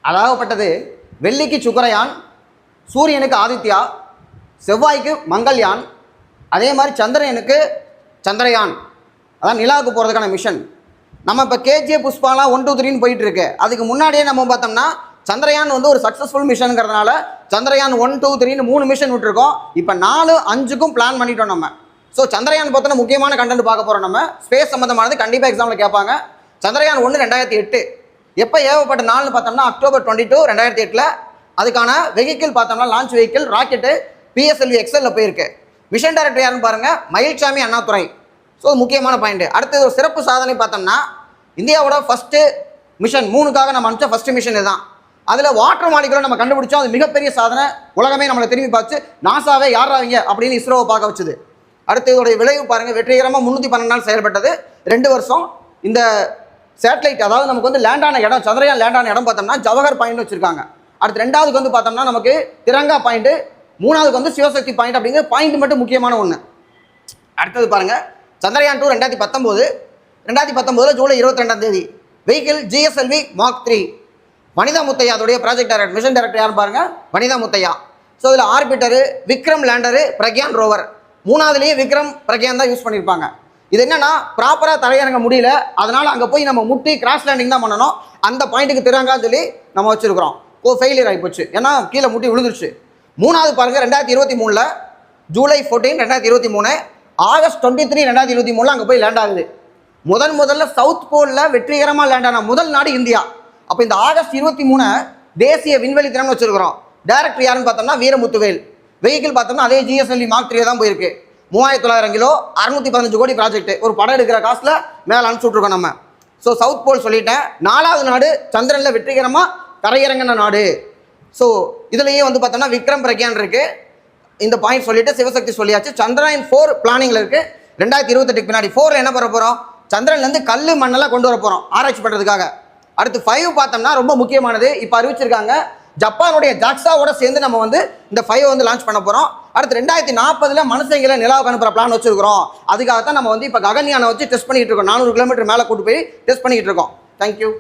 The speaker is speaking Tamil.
அதாகப்பட்டது வெள்ளிக்கு சுக்கரயான், சூரியனுக்கு ஆதித்யா, செவ்வாய்க்கு மங்கள்யான், அதே மாதிரி சந்திரனுக்கு சந்திரயான், அதான் நிலாவுக்கு போகிறதுக்கான மிஷன். நம்ம இப்போ கேஜிஏ புஷ்பாலாம் 1 2 3ன்னு போயிட்டு இருக்கு. அதுக்கு முன்னாடியே நம்ம பார்த்தோம்னா சந்திரயான் வந்து ஒரு சக்ஸஸ்ஃபுல் மிஷனுங்கிறதுனால சந்திரயான் 1 2 3ன்னு 3 மிஷன் விட்டுருக்கோம். இப்போ 4 5க்கும் பிளான் பண்ணிட்டோம் நம்ம. ஸோ சந்திரயான் பார்த்தோன்னா முக்கியமான கண்டென்ட் பார்க்க போகிறோம். நம்ம ஸ்பேஸ் சம்மந்தமானது கண்டிப்பாக எக்ஸாமில் கேட்பாங்க. சந்திரயான் 1 2008 எப்போ ஏவப்பட்ட நாள்னு பார்த்தோம்னா October 22 2008. அதுக்கான வெஹிக்கிள் பார்த்தோம்னா launch vehicle rocket PSLV XL போயிருக்கு. மிஷன் டைரக்டர் யாருன்னு பாருங்கள், மயில்சாமி அண்ணாதுரை. ஸோ முக்கியமான பாயிண்ட். அடுத்தது ஒரு சிறப்பு சாதனை பார்த்தோம்னா இந்தியாவோட ஃபஸ்ட்டு மிஷன் 3க்காக நம்ம அனுப்பிச்ச ஃபஸ்ட்டு மிஷன் இதுதான். அதில் வாட்டர் மாலிகுலை நம்ம கண்டுபிடிச்சோம். அது மிகப்பெரிய சாதனை. உலகமே நம்மளை திரும்பி பார்த்து நாசாவே யாராவீங்க அப்படின்னு இஸ்ரோவை பார்க்க வச்சுது. அடுத்ததோடைய விளைவு பாருங்கள், வெற்றிகரமாக 312 நாள் செயல்பட்டது. 2 வருஷம். இந்த சேட்டலைட் அதாவது நமக்கு வந்து லேண்டான இடம், சந்திரயான் லேண்டான இடம் பார்த்தோம்னா ஜவஹர் பாயிண்ட் வச்சுருக்காங்க. அடுத்து 2வதுக்கு வந்து பார்த்தோம்னா நமக்கு திரங்கா பாயிண்ட்டு, 3வதுக்கு வந்து சிவசக்தி பாயிண்ட். அப்படிங்கிற பாயிண்ட் மட்டும் முக்கியமான ஒன்று. அடுத்தது பாருங்கள், சந்திரயான் 2 2019 ஜூலை 22 vehicle GSLV Mark 3. Vanitha Muthayya அதோடைய ப்ராஜெக்ட் டைரக்டர், மிஷன் டைரக்டர் யாரும் பாருங்க, வனிதா முத்தையா. ஸோ இதில் ஆர்பிட்டரு, விக்ரம் லேண்டரு, பிரக்யான் ரோவர். 3வதுலேயே விக்ரம் பிரக்யான் தான் யூஸ் பண்ணியிருப்பாங்க. இது என்னன்னா ப்ராப்பராக தரையிறங்க முடியல, அதனால் அங்கே போய் நம்ம முட்டி கிராஸ் லேண்டிங் தான் பண்ணணும். அந்த பாயிண்ட்டுக்கு திறங்கான்னு சொல்லி நம்ம வச்சுருக்கிறோம். ஃபெயிலியர் ஆகிப்போச்சு, ஏன்னா கீழே முட்டி விழுந்துருச்சு. 3வது பாருங்கள், 2023 ஜூலை 14 2023 ஆகஸ்ட் 23 2023 அங்கே போய் லேண்ட் ஆகுது. முதல்ல சவுத் போலில் வெற்றிகரமாக லேண்ட் ஆன முதல் நாடு இந்தியா. அப்போ இந்த ஆகஸ்ட் 23 தேசிய விண்வெளி தினம்னு வச்சுருக்கிறோம். டைரக்டர் யாருன்னு பார்த்தோம்னா வீரமுத்துவேல். வெஹிக்கிள் பார்த்தோம்னா அதே GSLV Mark 3 தான் போயிருக்கு. 3900 கிலோ 615 கோடி ப்ராஜெக்ட். ஒரு படம் எடுக்கிற காசில் மேலே அனுப்பிச்சு விட்ருக்கோம் நம்ம. ஸோ சவுத் போல் சொல்லிட்டேன். 4வது நாடு சந்திரனில் வெற்றிகரமாக தரையிறங்கின நாடு. ஸோ இதுலேயே வந்து பார்த்தோம்னா விக்ரம் பிரக்யான் இருக்குது. இந்த பாயிண்ட் சொல்லிட்டு சிவசக்தி சொல்லியாச்சு. சந்திரயான் 4 பிளானிங்கில் இருக்குது. 2028 பின்னாடி 4ல் என்ன பண்ண போகிறோம், சந்திரன்லேருந்து கல் மண்ணெல்லாம் கொண்டு வர போகிறோம் ஆராய்ச்சி பண்ணுறதுக்காக. அடுத்து 5 பார்த்தோம்னா ரொம்ப முக்கியமானது. இப்போ அறிவிச்சிருக்காங்க, ஜப்பானுடைய ஜாக்ஸாவோட சேர்ந்து நம்ம வந்து இந்த 5 வந்து லான்ச் பண்ண போகிறோம். அடுத்து 2040 மனுஷங்களை நிலாவுக்கு அனுப்புகிற பிளான் வச்சுருக்கிறோம். அதுக்காக தான் நம்ம வந்து இப்போ ககன்யானை வச்சு டெஸ்ட் பண்ணிக்கிட்டு இருக்கோம். 400 கிலோமீட்டர் மேலே கூட்டு போய் டெஸ்ட் பண்ணிக்கிட்டு இருக்கோம். தேங்க்யூ.